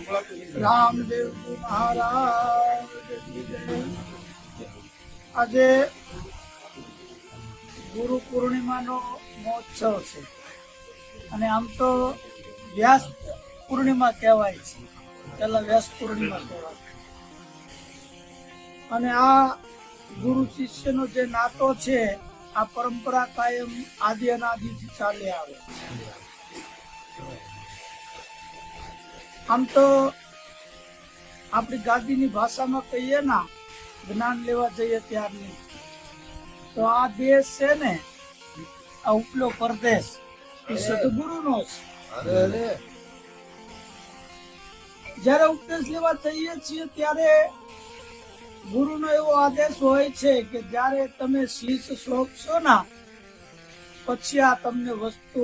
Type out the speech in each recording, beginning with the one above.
રામદેવજી મહારાજ કી જય। આજે ગુરુ પૂર્ણિમાનો મહોત્સવ છે અને આમ તો વ્યાસ પૂર્ણિમા કહેવાય છે, પેલા વ્યાસ પૂર્ણિમા કહેવાય અને આ ગુરુ શિષ્યનો જે નાતો છે આ પરંપરા કાયમ આદિ અનાદિથી ચાલી આવે છે। આમ તો આપણી ગાદીની ભાષામાં કહીએ ના જ્ઞાન લેવા જઈએ ત્યારની, તો આ દેશ છે ને આ ઉપલો પરદેશ એ સદગુરુનો છે। જયારે ઉપદેશ લેવા જઈએ છીએ ત્યારે ગુરુનો એવો આદેશ હોય છે કે જયારે તમે શીશ સોંપશો ના પછી આ તમને વસ્તુ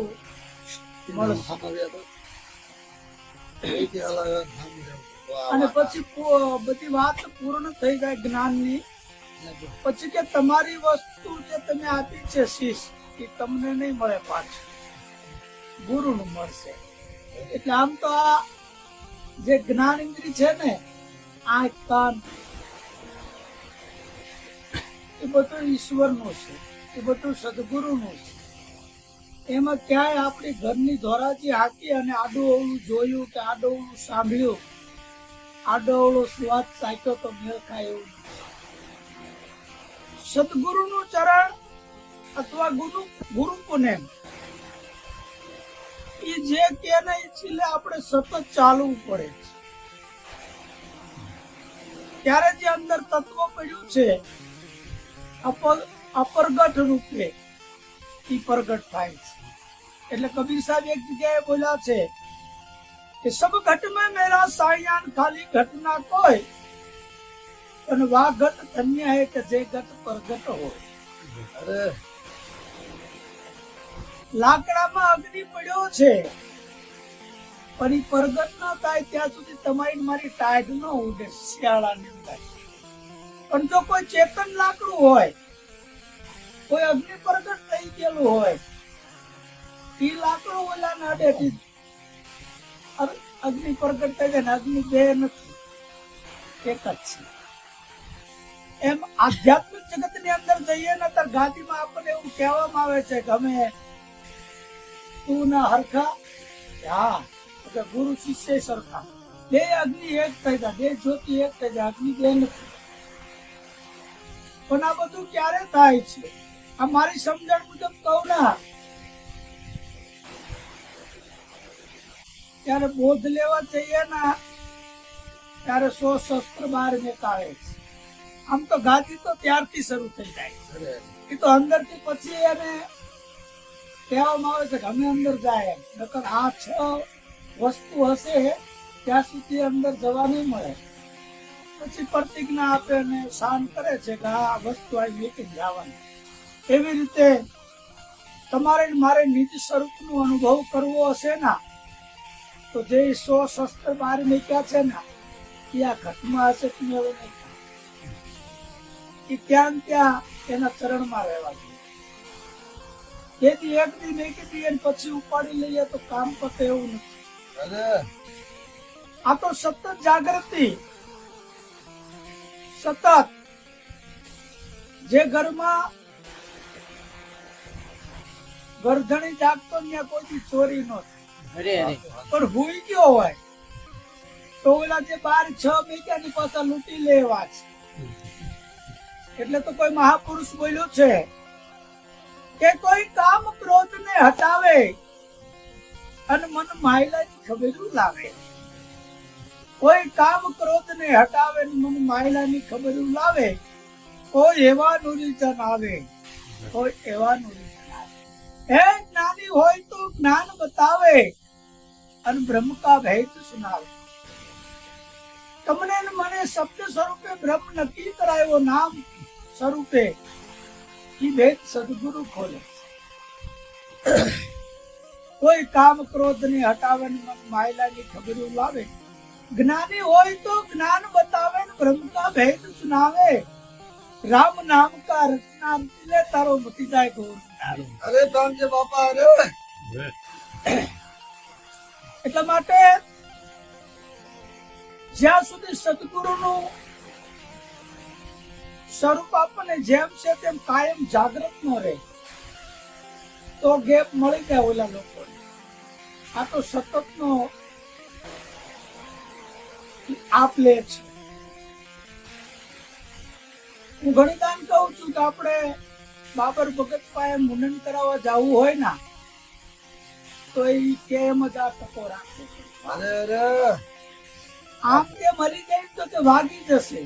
મળશે અને પછી બધી વાત પૂર્ણ થઈ જાય જ્ઞાનની, પછી કે તમારી વસ્તુ જે તમે આપી છે શીશ એ તમને નહીં મળે, પાછું ગુરુનું મળશે। એટલે આમ તો આ જે જ્ઞાન ઇન્દ્રિય છે ને આંખ કાન એ બધું ઈશ્વરનું છે, એ બધું સદગુરુનું છે। એમાં ક્યાંય આપણી ઘરની ધોરાજી હાકી અને આડું અવળું જોયું કે આડું અવળું સાંભળ્યું, આડો અવળો સ્વાદ ચાખ્યો તો મેળ ખાય એવું સદગુરુનું ચરણ અથવા ગુરુ પુનેમ એ જે કે એટલે આપણે સતત ચાલવું પડે છે। ત્યારે જે અંદર તત્વ પડ્યું છે અપરગટ રૂપે એ પ્રગટ થાય છે। એટલે કબીર સાહેબ એક જગ્યાએ બોલ્યા છે કે સબ ઘટ में मेरा सायान खाली घटना कोई અને વા ઘટ ધન્ય હે કે જે ઘટ પ્રગટ હોય। લાકડામાં અગ્નિ પડ્યો છે પણ એ પ્રગટ ન થાય ત્યાં સુધી તમારી મારી ટાઢ ન ઉડે શિયાળાની અંદર। પણ જો કોઈ ચેતન લાકડું હોય, કોઈ અગ્નિ પ્રગટ થઈ ગયેલું હોય, એ લાકડું ઓલા ના અડે અગ્નિ પ્રગટ થઈ જાય ને અગ્નિ બે નથી, એક જ છે। એમ આધ્યાત્મિક જગત ની અંદર જઈએ ને ત્યારે ગાદીમાં આપણને એવું કહેવામાં આવે છે કે અમે તું ના હરખા, હા ગુરુ શિષ્ય સરખા, બે અગ્નિ એક થઈ જાય, બે જ્યોતિ એક થઈ જાય, અગ્નિ બે નથી। પણ આ બધું ક્યારે થાય છે? આ મારી સમજણ મુજબ કહું ના, ત્યારે બોધ લેવા જઈએ ના ત્યારે 100 શસ્ત્ર બહાર નીકાળે છે। આમ તો ગાદી તો ત્યારથી શરૂ થઈ જાય એ તો અંદર થી પછી એને કહેવામાં આવે છે કે અમે અંદર જાય એમ, નકર આ 6 વસ્તુ હશે ત્યાં સુધી અંદર જવા નહીં મળે। પછી પ્રતિજ્ઞા આપે અને શાંત કરે છે કે આ વસ્તુ આવી મૂકી જવાની। એવી રીતે તમારે મારે નિજ સ્વરૂપનો અનુભવ કરવો હશે ના તો જે 100 શસ્ત્ર બહાર મૂક્યા છે ને એ આ ઘટમાં હશે તમે હવે નહીં, એ ત્યાં એના ચરણમાં રહેવા જોઈએ। તેથી એક દી મૂકી દઈએ પછી ઉપાડી લઈએ તો કામ પતે એવું નથી। આ તો સતત જાગૃતિ, સતત જે ઘરમાં ગરધણી જાગતો ત્યાં કોઈ ચોરી ન થાય, પણ હુઈ ગયો હોય તો ઓલા જે 12 6 મૂક્યા ની પાછા લૂંટી લેવા છે। એટલે તો કોઈ મહાપુરુષ બોલ્યો છે કે કોઈ કામ ક્રોધ ને હટાવે અને મન માયલાની ખબરું લાવે। કોઈ કામ ક્રોધ ને હટાવે ને મન માયલાની ખબરું લાવે, કોઈ એવા નુરીજન આવે, કોઈ એવા નુરીજન આવે। હે જ્ઞાની હોય તો જ્ઞાન બતાવે અને બ્રહ્મ કા ભેદ સુનાવે। તમને મને શબ્દ સ્વરૂપે બ્રહ્મ નક્કી કરાયો, નામ સ્વરૂપે ઈ ભેદ સદગુરુ ખોલે। કોઈ કામ ક્રોધ ને હટાવે મન માયલાની ખબરું લાવે, જ્ઞાની હોય તો જ્ઞાન બતાવે ને બ્રહ્મ કા ભેદ સુનાવે। રામ નામ કા રચના લે તારો મટી જાય ગોર। અરે તામજે બાપા અરે એટલા માટે જ્યાં સુધી સદગુરુનું સ્વરૂપ આપણને જેમ છે તેમ કાયમ જાગૃત ન રહે તો ગેપ મળી જાય ઓલા લોકોને. આ તો સતતનો આપ લે છે. હું ઘણી દાન કહું છું કે આપણે બાબર ભગત પાસે મુંડન કરાવવા જવું હોય ને તો એ કેમ જ આ ટકો રાખે છે. આમ કે મરી જાય તો તે ભાગી જશે.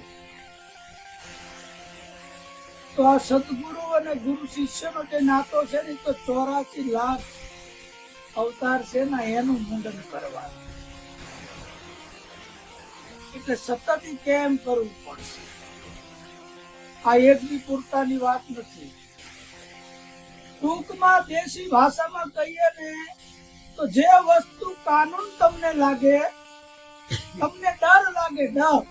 તો આ સદગુરુ અને ગુરુ શિષ્યનો જે નાતો છે ને તો 84 લાખ અવતાર છે ને એનું મુંડન કરવાનું. એટલે સતત કેમ કરવું પડશે. આ એક બી પૂરતાની વાત નથી. ટૂંકમાં દેશી ભાષામાં કહીએ ને તો જે વસ્તુ કાનૂન તમને લાગે, તમને ડર લાગે, ડર,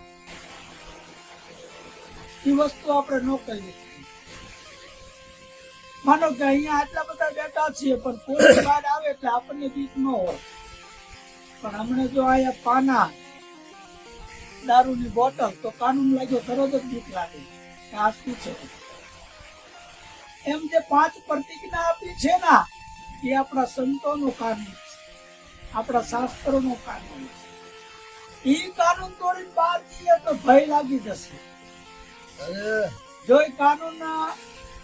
એ વસ્તુ આપણે ન કહીએ. માનો કે અહીંયા આટલા બધા બેઠા છીએ પણ કોઈ બહાર આવે એટલે આપણને બીક ન હોય. પણ હમણે જો અહીંયા પાના, દારૂની બોટલ તો કાનૂન લાગ્યો તરત જ બીક લાગે કે આ શું છે. એમ જે 5 પ્રતિજ્ઞા આપી છે ને એ આપણા સંતોનું કાનૂન છે, આપણા શાસ્ત્રોનું કાનૂન છે. એ કાનૂન તોડીને બહાર જઈએ તો ભય લાગી જશે. જો એ કાનૂન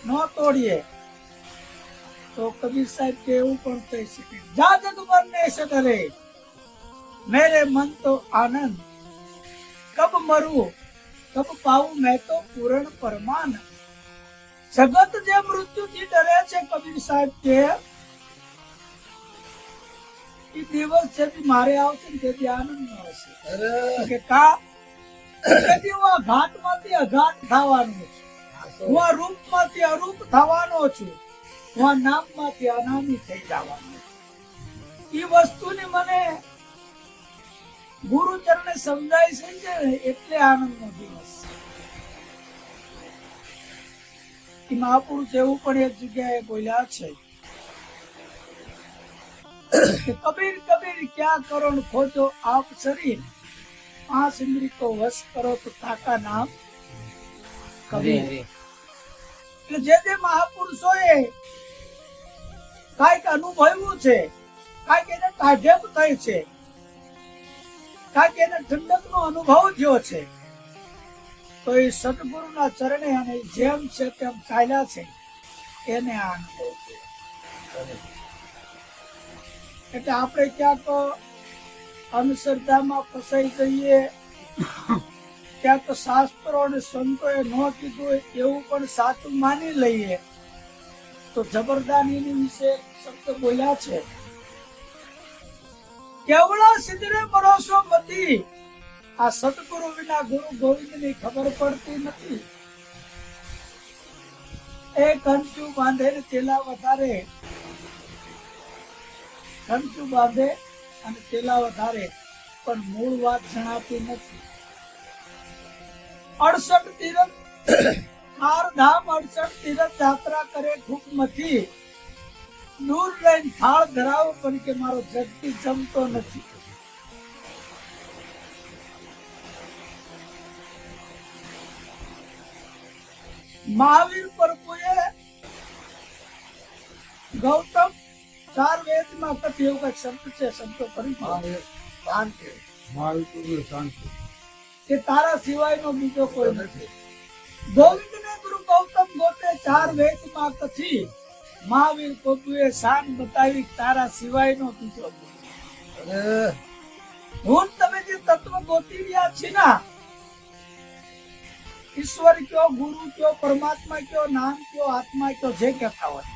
ન તોડીએ તો કબીર સાહેબ કે એવું પણ કહી શકે, જા જગ મરને से डरे मेरे मन तो आनंद, कब मरूं कब पाऊं मैं तो पूर्ण परमानंद. જગત જે મૃત્યુથી ડરે છે કબીર સાહેબ કે એ દિવસ જેથી મારે આવશે ને તેથી આનંદ ન હશે. કે કા તેથી હું આ ઘાટમાંથી અઘાટ થવાનો છું, હું આ રૂપમાંથી અરૂપ થવાનો છું, હું આ નામમાંથી અનામી થઈ જવાનો. એ વસ્તુની મને ગુરુ ચરણે સમજાય છે ને એટલે આનંદનો દિવસ. મહાપુરુષ એવું પણ એક જગ્યાએ બોલ્યા છે કે કબીર કબીર ક્યાં કરો ખોજો આપ શરીર, 5 ઇન્દ્રિય કો વશ કરો તો તાકા નામ કબીર. એટલે જે મહાપુરુષોએ કાંઈક અનુભવ્યું છે, કાંઈક એને કાઢેપ થઈ છે, કાંઈક એને ઠંડકનો અનુભવ થયો છે, તો એ સદગુરુના ચરણે અને જેમ છે તેમ ચાલ્યા છે એને આ અનુભવ છે. એટલે આપણે ક્યાંક અંધશ્રદ્ધામાં ફસાઈ જઈએ, ક્યાંક શાસ્ત્રો અને સંતોએ ન કીધું એવું પણ સાચું માની લઈએ તો જબરદાનીની વિશે શબ્દ બોલ્યા છે, કેવળા સિદ્ધરે ભરોસો મતી. આ સતગુરુ વિના ગુરુ ગોવિંદની ખબર પડતી નથી. એ કંચું બાંધે ને તેલા વધારે, કંચું બાંધે અને તેલા વધારે પણ મૂળ વાત જણાતી નથી. 68 તીરથ 4 ધામ 68 તીરથ યાત્રા કરે ઠૂકમથી, દૂર રહીને થાળ ધરાવો પણ કે મારો જગતી જમતો નથી. મહાવીર પ્રભુએ ગૌતમ 4 વેદમાં કથી એવું કઈ શબ્દ છે, શબ્દો ફરી શાંતિ, કે તારા સિવાયનો બીજો કોઈ નથી. ગોવિંદને ગુરુ ગૌતમ ગોતે 4 વેદમાં કથી, મહાવીર પ્રભુએ શાન બતાવી તારા સિવાયનો બીજો. હું તમે જે તત્વ ગોતી રહ્યા છે ને, ઈશ્વર કયો, ગુરુ કયો, પરમાત્મા કયો, નામ કયો, આત્મા કયો, જે કહેતા હોય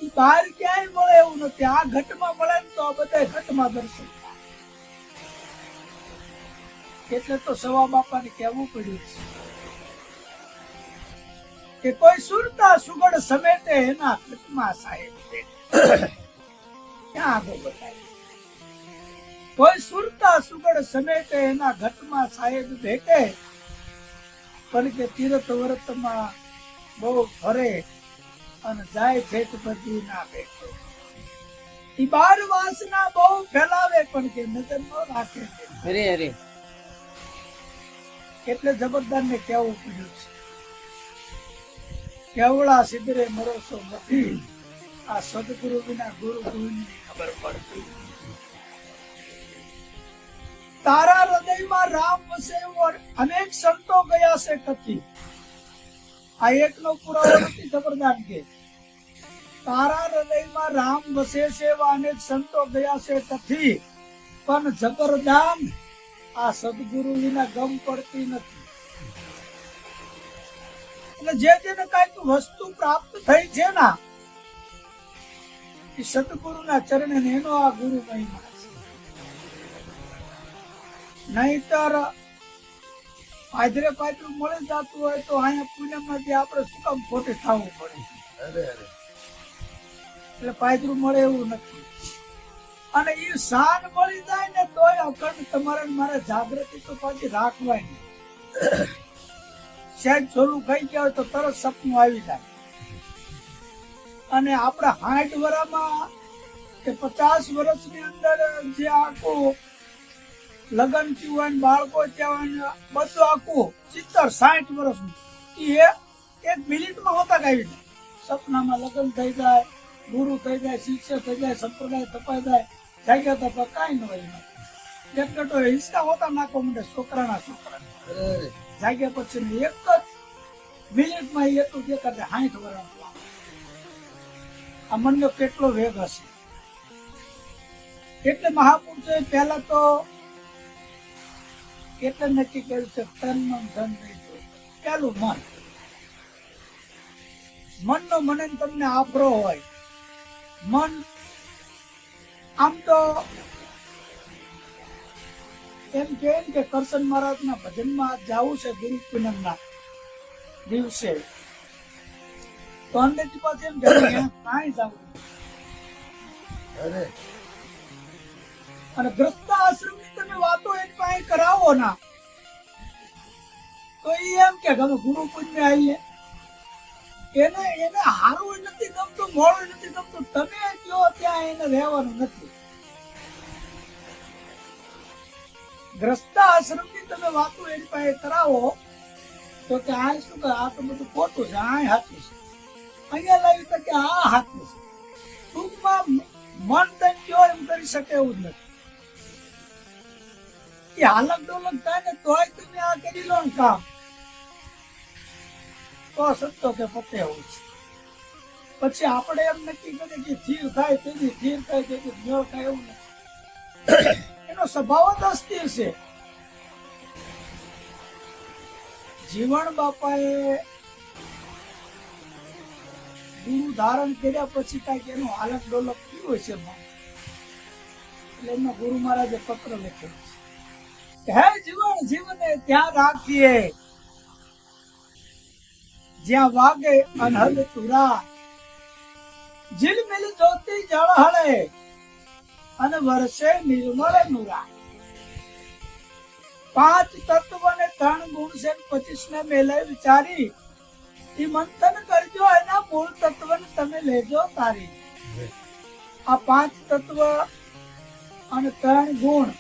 એ બહાર ક્યાંય મળે એવું નથી. આ ઘટમાં મળે ને તો આ બધા ઘટમાં દર્શન થાય. એટલે તો સવા બાપાને કહેવું પડ્યું છે કે કોઈ સુરતા સુગડ સમેટે એના ઘટમાં સાહેબ ક્યાં આગળ બતાવે. કોઈ સુરતા સુગડ સમેટે એના ઘટમાં સાહેબ ભેટે, પણ કે તીર્થ વ્રતમાં બહુ ફરે અને જાય ભેટ બધી ના ભેટે. ઈ બાર વાસના બહુ ફેલાવે પણ કે નજર ન રાખે. અરે અરે એટલે જબરદાર ને કેવું પડ્યું છે, કેવડા સિદ્ધરે મરોસો નથી, આ સદગુરુ વિના ગુરુ ગુરુની ખબર પડતી. તારા હૃદયમાં રામ વસે એવું અનેક સંતો ગયા છે કથી. આ એકનો પુરાવો નથી જબરદાર કે તારા હૃદયમાં રામ વસે છે એવા અનેક સંતો ગયા છે કથી, પણ જબરદાન આ સદગુરુ વિના ગમ પડતી નથી. એટલે જે જેને કઈક વસ્તુ પ્રાપ્ત થઈ છે ને એ સદગુરુના ચરણે એનો આ ગુરુ મહિમા છે. નહીતર પાદરે પાદરું મળી જતું હોય તો અહીંયા પૂનમમાંથી આપણે શું કામ ખોટે થવું પડે. એટલે પાદરું મળે એવું નથી. અને એ શાન મળી જાય ને તોય અખંડ તમારે મારે જાગૃતિ તો પાછી રાખવાની. સહેજ છોલું ખાઈ ગયા હોય તો તરત સપનું આવી જાય. અને આપણા 60 વર્ષમાં કે 50 વર્ષની અંદર જે આખું લગ્ન થયું હોય ને બાળકો ત્યાં બધું આખું 70-60 વર્ષનું એ એક મિનિટમાં હોતા આવી જાય. સપનામાં લગ્ન થઈ જાય, ગુરુ થઈ જાય, શિક્ષક થઈ જાય, સંપ્રદાય તપાઈ જાય, જાગ્યા તપા કાંઈ ન હોય. તો હિંસકા હોતા નાખો મને છોકરાના જાગ્યા પછી એક જ મિનિટમાં એટલું દેખાડે 60 વર્ષ. આ મનનો કેટલો વેગ હશે. એટલે મહાપુરુષોએ પહેલા તો એટલે નક્કી કર્યું છે તન મન ધન નહીં. પેલું મન. મનનો મને તમને આફરો હોય. મન આમ તો એમ કે કરશન મહારાજના ભજનમાં જવું છે ગુરુ પૂનમના દિવસે, તો અંદરથી પાછું એમ કાંઈ જવું. અને ગ્રસ્ત આશ્રમની તમે વાતો એની પાસે કરાવો ના તો એ એમ કે ગમે ગુરુ પૂજને આવીએ. એને હારું નથી ગમતું, મોડું નથી ગમતું, તમે કયો ત્યાં એને રહેવાનું નથી. ગ્રસ્ત આશ્રમની તમે વાતો એની પાસે કરાવો તો કે આ શું કરે, આ તો બધું ખોટું છે, આ સાચું છે. અહીંયા લાવી તો કે આ સાચું છે. ટૂંકમાં મન તને કયો એમ કરી શકે એવું જ નથી. એ હાલક ડોલક થાય ને તોય તમે આ કરી લો ને કામ તો સત્તો કે પતે એવું છે. પછી આપણે એમ નક્કી કરીએ કે થીર થાય તેથી થીર થાય તેથી મેળ થાય એવું નથી. એનો સ્વભાવ જ અસ્થિર છે. જીવણ બાપાએ ગુરુ ધારણ કર્યા પછી કઈક એનું હાલક ડોલક કેવું છે એટલે એમના ગુરુ મહારાજે પત્ર લખ્યો છે, હે જીવન જીવને ત્યાં રાખીએ જ્યાં વાગે અનહદ તુરા, ઝીલમિલ જ્યોતિ જળહળે અને વર્ષે નિર્મળ નુરા. 5 તત્વ ને 3 ગુણ છે 25 ને મેલે વિચારી, ઈ મંથન કરજો એના મૂળ તત્વ ને તમે લેજો તારી. આ 5 તત્વ અને 3 ગુણ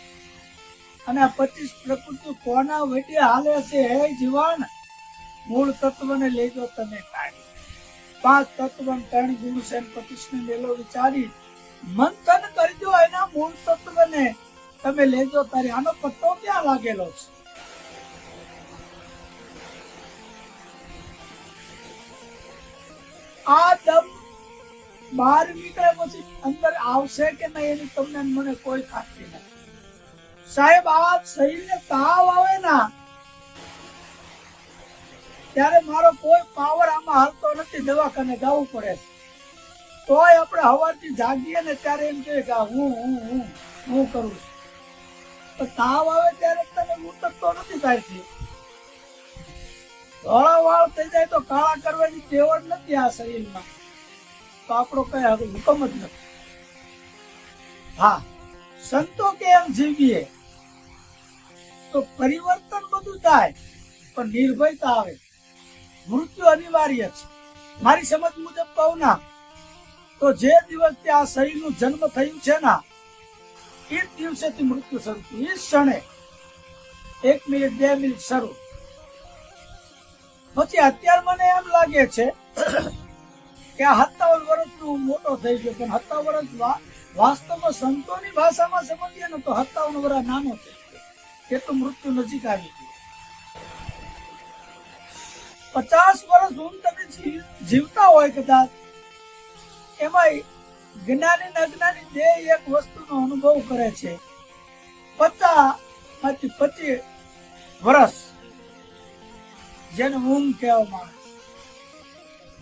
અને 25 પ્રકૃતિ કોના વડે હાલે છે, હે જીવન મૂળ તત્વ ને લેજો તમે તારી. 5 તત્વ અને 3 ગુણ છે 25 ને મેલો વિચારી, મંથન કરજો એના મૂળ તત્વ ને તમે લેજો તારી. આનો પટ્ટો ક્યાં લાગેલો છે? આ દમ બહાર નીકળે પછી અંદર આવશે કે નહીં એની તમને મને કોઈ ખાતરી નથી. સાહેબ આ શરીરને તાવ આવે ના ત્યારે મારો કોઈ પાવર આમાં હાલતો નથી, દવાખાને જવું પડે. તોય આપણે હવારથી જાગીએ ને ત્યારે એમ કહે કે હું કરું છું. તો તાવ આવે ત્યારે તને ઉતરતો નથી કાંઈ. ધોળા વાળ થઈ જાય તો કાળા કરવાની ટેવ નથી આ શરીરમાં, તો આપણો કઈ હુકમ જ નથી. હા, સંતો કે એમ જીવીએ તો પરિવર્તન બધું થાય પણ નિર્ભયતા આવે. મૃત્યુ અનિવાર્ય છે. મારી સમજ મુજબ કહું ના તો જે દિવસથી આ શરીરનું જન્મ થયું છે ને એ જ દિવસેથી મૃત્યુ શરૂ થયું. એ ક્ષણે 1 મિનિટ 2 મિનિટ શરૂ. પછી અત્યારે મને એમ લાગે છે કે આ 57 વર્ષનું મોટો થઈ ગયો, પણ 57 વર્ષ વાસ્તવમાં સંતોની ભાષામાં સમજીએ ને તો 57 વર્ષ નાનો થઈ ગયો, એટલું મૃત્યુ નજીક આવી ગયું. 50 વર્ષ હું તમે જીવતા હોય કદાચ, એમાં જ્ઞાની ને અજ્ઞાની બે એક વસ્તુનો અનુભવ કરે છે. 50 માંથી 25 વર્ષ જેને ઊંઘ કહેવામાં આવે,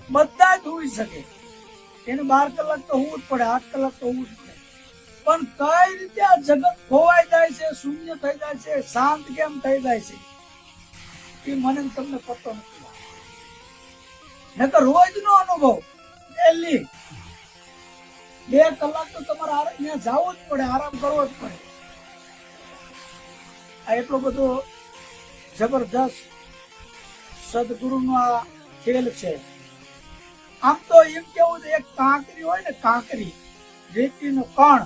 બધા જ હોઈ શકે. એને 12 કલાક તો હોવું જ પડે, 8 કલાક તો હોવું જ પડે. પણ કઈ રીતે આ જગત ખોવાઈ જાય છે, શૂન્ય થઈ જાય છે, શાંત કેમ થઈ જાય છે, એ મને તમને પતો નથી. નકર રોજ નો અનુભવ ડેલી 2 કલાક તો તમારે ત્યાં જવું જ પડે, આરામ કરવો જ પડે. આ એટલો બધો જબરદસ્ત સદગુરુનો આ ખેલ છે. આમ તો એમ કેવું છે, એક કાંકરી હોય ને, કાંકરી રેતીનો કણ,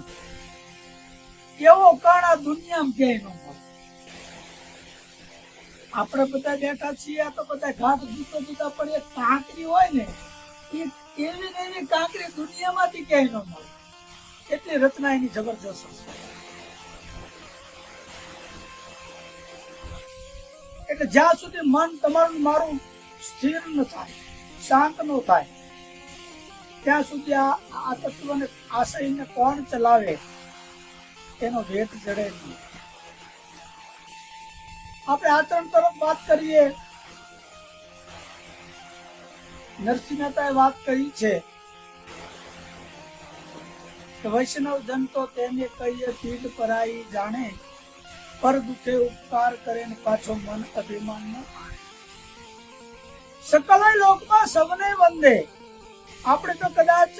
એવો કણ આ દુનિયામાં ક્યાંય ન મળે. આપણે બધા બેઠા છીએ તો બધા ઘાટ જુદા જુદા, પણ એક કાંકરી હોય ને, એ એવી ને એવી કાંકરી દુનિયામાંથી ક્યાંય ન મળે. એટલી રચના એની જબરજસ્ત છે. એટલે જ્યાં સુધી મન તમારું મારું સ્થિર ન થાય, શાંત ન થાય, ત્યાં સુધી આ તત્વને આશયને કોણ ચલાવે એનો ભેટ જડે નહીં. આપણે આચરણ તરફ વાત કરીએ. નરસિંહ મહેતાએ વાત કરી છે કે વૈષ્ણવ જન તો તેને કહીએ પીઠ પરાઈ જાણે, પર દુખે ઉપકાર કરે ને પાછો મન અભિમાન ન આણે. સકલ લોકમાં સૌને વંદે. આપણે તો કદાચ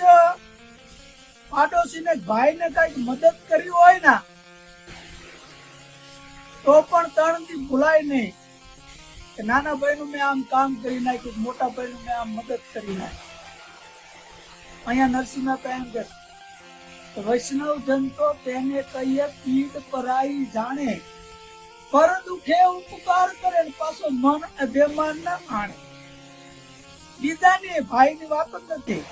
પાડોશીને ભાઈને કઈક મદદ કરી હોય ને તો પણ તણથી ભૂલાય નહીં કે નાના ભાઈનું મેં આમ કામ કરી નાખ્યું, મોટા ભાઈનું મેં આમ મદદ કરી નાખી. અહીંયા નરસિંહ મહેતા એમ કે વૈષ્ણવ જન તો તેને કહીએ પીઠ પરાઈ જાણે, પર દુખે ઉપકાર કરે પાછો મન અભિમાન ના આણે. બીજાની ભાઈની વાત જ નથી,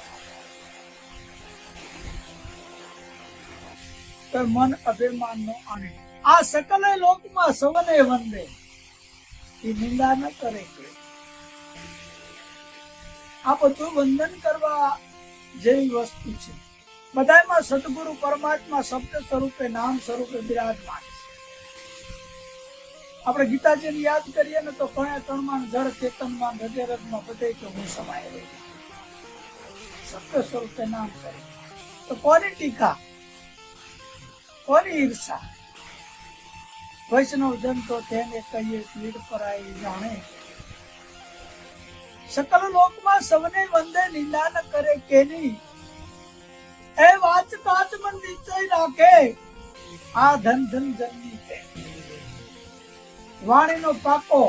તો મન અભિમાન નો આણે. આ સકલ લોકમાં સૌને વંદે, એ નિંદા ન કરે કે. આ બધું વંદન કરવા જેવી વસ્તુ છે. બધામાં સદગુરુ પરમાત્મા શબ્દ સ્વરૂપે, નામ સ્વરૂપે બિરાજમાન છે. આપણે ગીતાજીને યાદ કરીએ ને તો કણે તણમાં, જળ ચેતનમાં, હૃદયરજમાં બધે કે હું સમાય રહી. શબ્દ સ્વરૂપે, નામ સ્વરૂપે. તો કોની ટીકા, કોની ઈર્ષા? વૈષ્ણવ જન તો તેને કહીએ પીઠ પરાઈ જાણે, સકલ લોકમાં સૌને વંદે, નિંદા ન કરે કેની. એ વાચ કાચ મન નિશ્ચય રાખે, આ ધન ધન જનની છે. વાણીનો પાકો.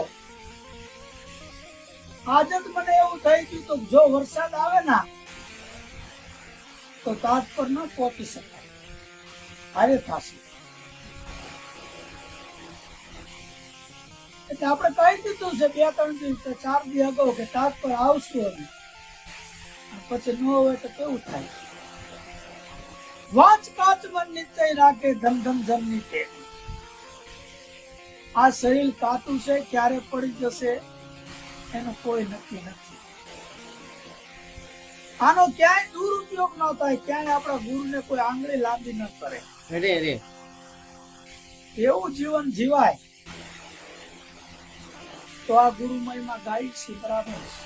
આજ જ મને એવું થઈ ગયું તો જો વરસાદ આવે ને તો તાજ પર ન પહોંચી શકાય, હારે થશે. એટલે આપણે કહી દીધું છે 2-3 દિવસ 4 દી અગાઉ કે તાજ પર આવશું અમે, પછી ન હોય તો કેવું થાય? વાચ કાચ મન નિશ્ચય રાખે, ધમ ધમ જમની તે. આ શરીર કાચું છે, ક્યારે પડી જશે એનો કોઈ નક્કી નથી. આનો ક્યાંય દુરુપયોગ ન થાય, ક્યાંય આપણા ગુરુને કોઈ આંગળી લાંબી ન કરે, એવું જીવન જીવાય તો આ ગુરુમયમાં ગાય છે, બરાબર છે.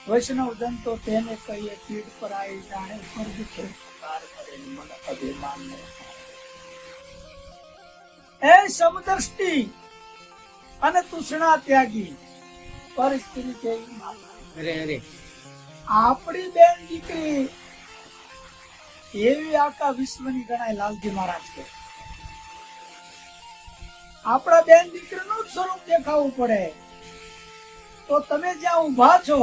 વૈષ્ણવ જન તો તેને કહીએ પીઠ પરાઈ જાણે, પર દુખે ઉપકાર કરે મન અભિમાન ન આણે. એ સમદ્રષ્ટિ અને તૃષ્ણા ત્યાગી પરિસ્થિતિ કેવી માતા. આપણી બેન દીકરી એવી આખા વિશ્વની ગણાય. લાલજી મહારાજ કે આપણા બેન દીકરીનું જ સ્વરૂપ દેખાવું પડે. તો તમે જ્યાં ઉભા છો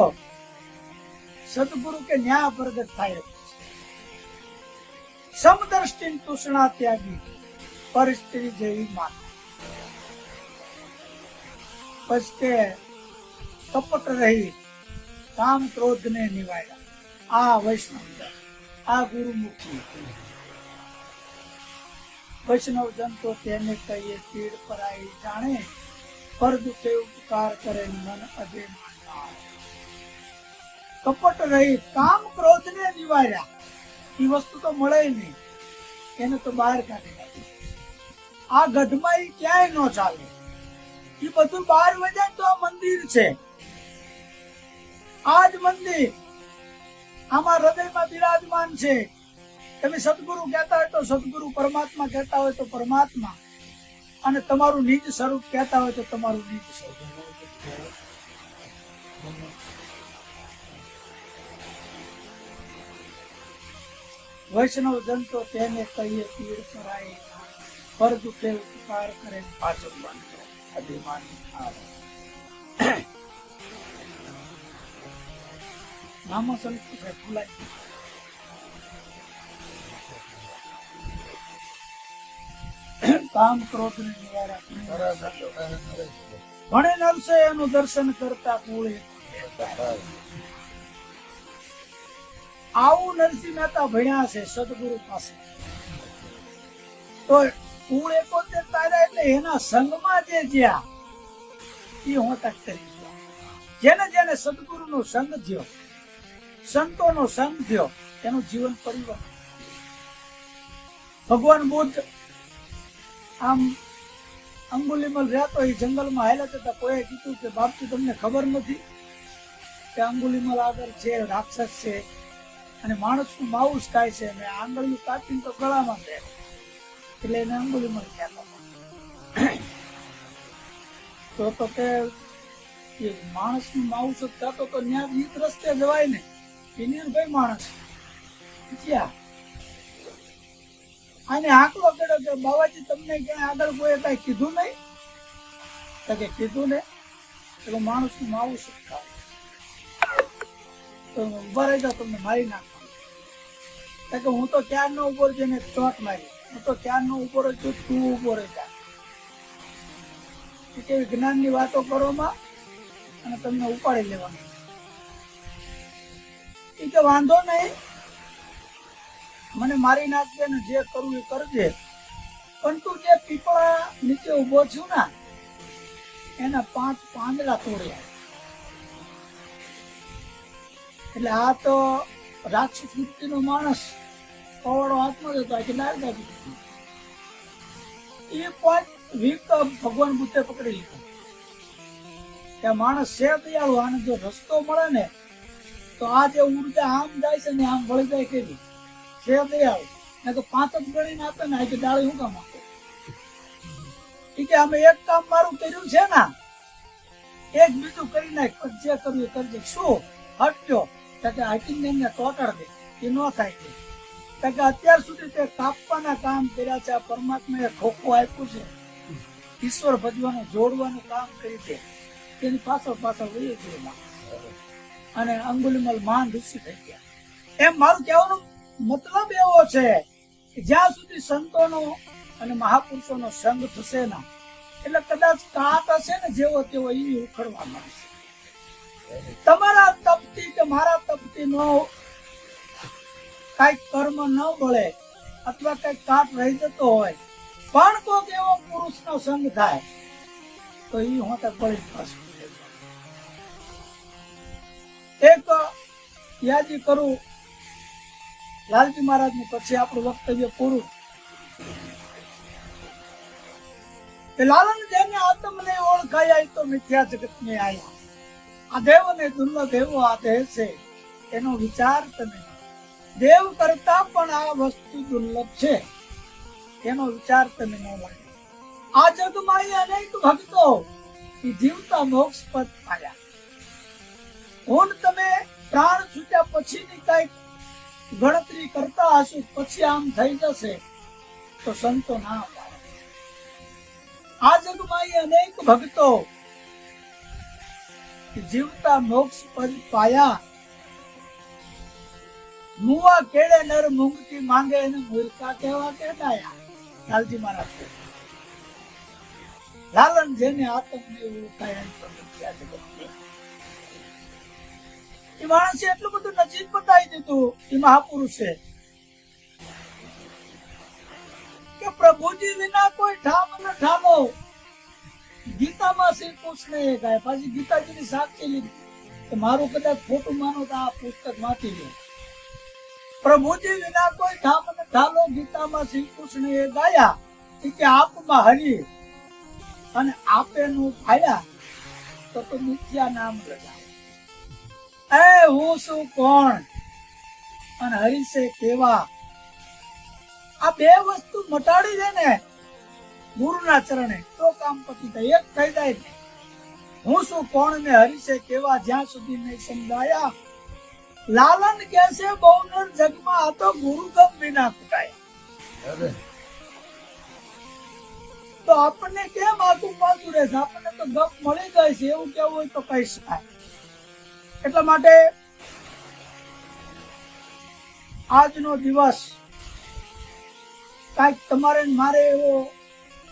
સદગુરુ કે ન્યા પ્રગટ થાય. સમદ્રષ્ટિ તૃષ્ણા ત્યાગી પરિસ્થિતિ જેવી માતા. પછી તે કપટ રહી કામ ક્રોધ ને નિવાર્યા. આ વૈષ્ણવ આ ગુરુમુખી વૈષ્ણવ જન તો તેને કહીએ પીડ પરાઈ જાણે, પર દુખે ઉપકાર કરે મન અજે માનતા. કપટ રહી કામ ક્રોધ ને નિવાર્યા. એ વસ્તુ તો મળે નહીં, એને તો બહાર કાઢી નાખી. આ ગઢમાં ઈ ક્યાંય ન ચાલે. એ બધું બહાર વજાય તો આ મંદિર છે. આ જ મંદિર આમાં હૃદયમાં બિરાજમાન છે. તમે સદગુરુ કહેતા હોય તો સદગુરુ, પરમાત્મા કહેતા હોય તો પરમાત્મા, અને તમારું નિજ સ્વરૂપ કહેતા હોય તો તમારું નિજ સ્વરૂપ. વૈષ્ણવ જન તો તેને કહીએ પીડ પરાઈ, પર દુખે ઉપકાર કરે પાછો બાંધો અભિમાની આવે. નામો સંસ્કૃત છે ભૂલાય. કામ ક્રોધ ને નિવાર્યા. ભણે નરસે એનું દર્શન કરતા કુળે. આવું નરસિંહ મહેતા ભણ્યા છે સદગુરુ પાસે. તો કુળ એકોતેર તાર્યા એટલે એના સંગમાં જે જ્યાં એ હોતા કરી ગયા. જેને જેને સદગુરુનો સંગ થયો, સંતોનો સંગ થયો, એનું જીવન પરિવર્તન. ભગવાન બુદ્ધ આમ અંગુલીમલ રહેતો એ જંગલમાં હાલ્યા જતા. કોઈએ કીધું કે બાપજી તમને ખબર નથી કે અંગુલીમલ આગળ છે રાક્ષસ છે અને માણસનું માઉસ ખાય છે, અને આંગળીઓ કાપીને તો ગળામાં દે, એટલે એને અંગુલીમલ કહેતા. તો કે માણસનું માઉસ જ ખાતો તો ન્યા ઈ રસ્તે જવાય ને. એ નિર્ભય માણસ જ્યાં આને આંકડો કર્યો કે બાબાજી તમને ક્યાંય આગળ કોઈ કઈ કીધું નહીં? તો કે કીધું ને, તો માણસ નું માવું શકતા તો ઉભા રહી જાવ, તમને મારી નાખવાનું. કે હું તો ક્યાં નો ઉભો છે ને ચોટ મારી, હું તો ક્યાં નો ઉભો રહ્યો છું, તું ઉભો રહી જા. કેવી જ્ઞાન ની વાતો કરો માં અને તમને ઉપાડી લેવાનું. એ કે વાંધો નહીં, મને મારી નાખજે ને જે કરવું એ કરજે, પણ તું જે પીપળા નીચે ઉભો છું ને એના 5 પાંદડા તોડ્યા. એટલે આ તો રાક્ષસ વૃત્તિ નો માણસ કવાડો હાથમાં જતો એટલે લાગતા એ 5 વીક ભગવાન બુદ્ધે પકડી લીધો. ત્યાં માણસ છે દયાળુ, આને જો રસ્તો મળે ને તો આ જે ઉર્જા આમ જાય છે ને આમ વળી જાય કેવી છે દયાળુ. ને તો 5 જ ગણીને આપે ને આ ડાળી હું કામ આપે? કે અમે એક કામ મારું કર્યું છે ને, એક બીજું કરી નાખ, જે કર્યું એ કરજે. શું હટજો? કે હાઈટિંગ એમને ટોટાડ દે, એ ન થાય. કે અત્યાર સુધી તે કાપવાના કામ કર્યા છે, આ પરમાત્મા એ ખોખું આપ્યું છે, ઈશ્વર ભજવાનું જોડવાનું કામ કરી દે, તેની પાછળ પાછળ વહી ગયેલા અને અંગુલીમલ મહાન ઋષિ થઈ ગયા. એમ મારું કહેવાનું મતલબ એવો છે કે જ્યાં સુધી સંતોનો અને મહાપુરુષોનો સંગ થશે ને, એટલે કદાચ કાટ હશે ને જેવો તેવો એ ઉખડવા મળશે. તમારા તપથી કે મારા તપથી નો કઈક કર્મ ન મળે અથવા કઈક કાટ રહી જતો હોય, પણ કોઈક એવો પુરુષનો સંગ થાય તો એ હોતા પડી પાછું. એક યાદી કરું લાલજી મહારાજ નું, પછી આપણું વક્તવ્ય પૂરું. લાલન જેને આત્મને ઓળખાયા તો મિથ્યા જગત ને આયા. આ દેવ ને દુર્લભ એવો આ દેહ છે, એનો વિચાર તમે. દેવ કરતા પણ આ વસ્તુ દુર્લભ છે, એનો વિચાર તમે ન લાગે. આ જગમાં અનેક ભક્તો જીવતા મોક્ષ પદ પાયા. હું તમે પ્રાણ છૂટ્યા પછીની કઈક ગણતરી કરતા હશો, પછી આમ થઈ જશે તો સંતો ના પાડે. આ જગમાં અનેક ભક્તો જીવતા મોક્ષ પદ પાયા. મુવા કેળે નર મૂંગતી માંગે એને મૂર્ખા કહેવા કે ડાયા. લાલજી મહારાજ કહે. લાલન જેને આતંક ને એવું થાય એની પ્રગટ્યા જગતની. એ માણસે એટલું બધું નજીક બતાવી દીધું એ મહાપુરુષે કે પ્રભુજી વિના કોઈ ઠામ ન ઠાલો. ગીતામાં શ્રી કૃષ્ણ એ ગાય. પાછી ગીતાજીની સાક્ષી લીધી કે મારું કદાચ ખોટું માનો તો આ પુસ્તક વાંચી લે. પ્રભુજી વિના કોઈ ઠામ ન ઠાલો. ગીતામાં શ્રી કૃષ્ણ એ ગાયા કે આપમાં હરી અને આપે નું ભાયા તો મિથ્યા નામ લગાવ. એ હું શું કોણ અને હરીશે કેવા, આ બે વસ્તુ મટાડી દે ને ગુરુના ચરણે તો કામ પતી જાય. એક થઈ જાય ને હું શું કોણ ને હરીશે કેવા જ્યાં સુધી નહીં સમજાયા. લાલન કે છે બહુનર જગમાં આ તો ગુરુ ગમ વિના કુટાયા. તો આપણને કેમ આખું પાછું રહેશે? આપણને તો ગપ મળી જાય છે એવું કેવું હોય તો કહી શકાય. એટલા માટે આજનો દિવસ કાંઈક તમારે મારે એવો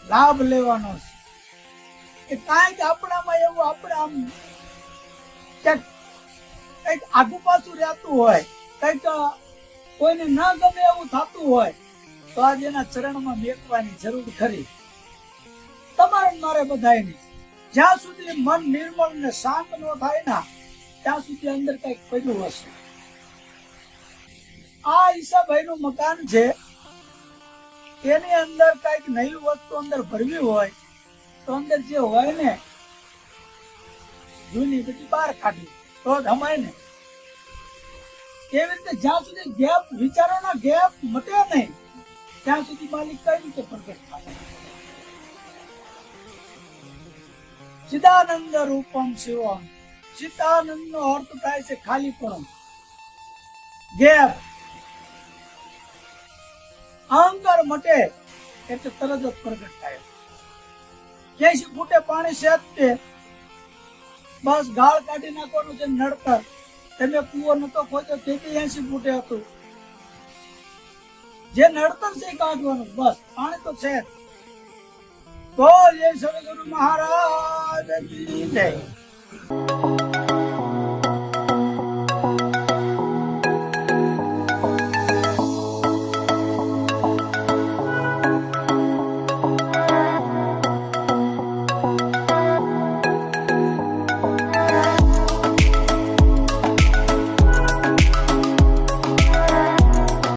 લાભ લેવાનો છે કે કાંઈક આપણામાં એવું આપણે આમ કંઈક આગુ પાછું રહેતું હોય, કંઈક કોઈને ન ગમે એવું થતું હોય તો આજે એના ચરણમાં મેકવાની જરૂર ખરી. તમારે મારે બધાયની જ્યાં સુધી મન નિર્મળ ને શાંત ન થાય ને ત્યાં સુધી અંદર કઈક પડ્યું હશે. આ ઈસાભાઈ નું મકાન છે, એની અંદર કઈક નવી વસ્તુ અંદર ભરવી હોય તો અંદર જે હોય ને જૂની બધી બહાર કાઢવી તો જ હમાય ને. કેવી રીતે જ્યાં સુધી ગેપ વિચારોના ગેપ મટે નહીં ત્યાં સુધી માલિક કઈ રીતે પ્રગટ થાય. ચિદાનંદ રૂપમ શિવમ. ચિદાનંદ નો અર્થ થાય છે ખાલીપણું, ગેપ. અહંકાર મટે એટલે તરત જ પ્રગટ થાય. 80 ફૂટે પાણી સેજતે બસ ગાળ કાઢી નાખવાનું છે. નડતર તમે કુવો નતો ખોદ્યો તે 80 ફૂટે હતું. જે નડતર છે કાઢવાનું, બસ પાણી તો છે. બોલ જય સદગુરુ મહારાજ કી જય.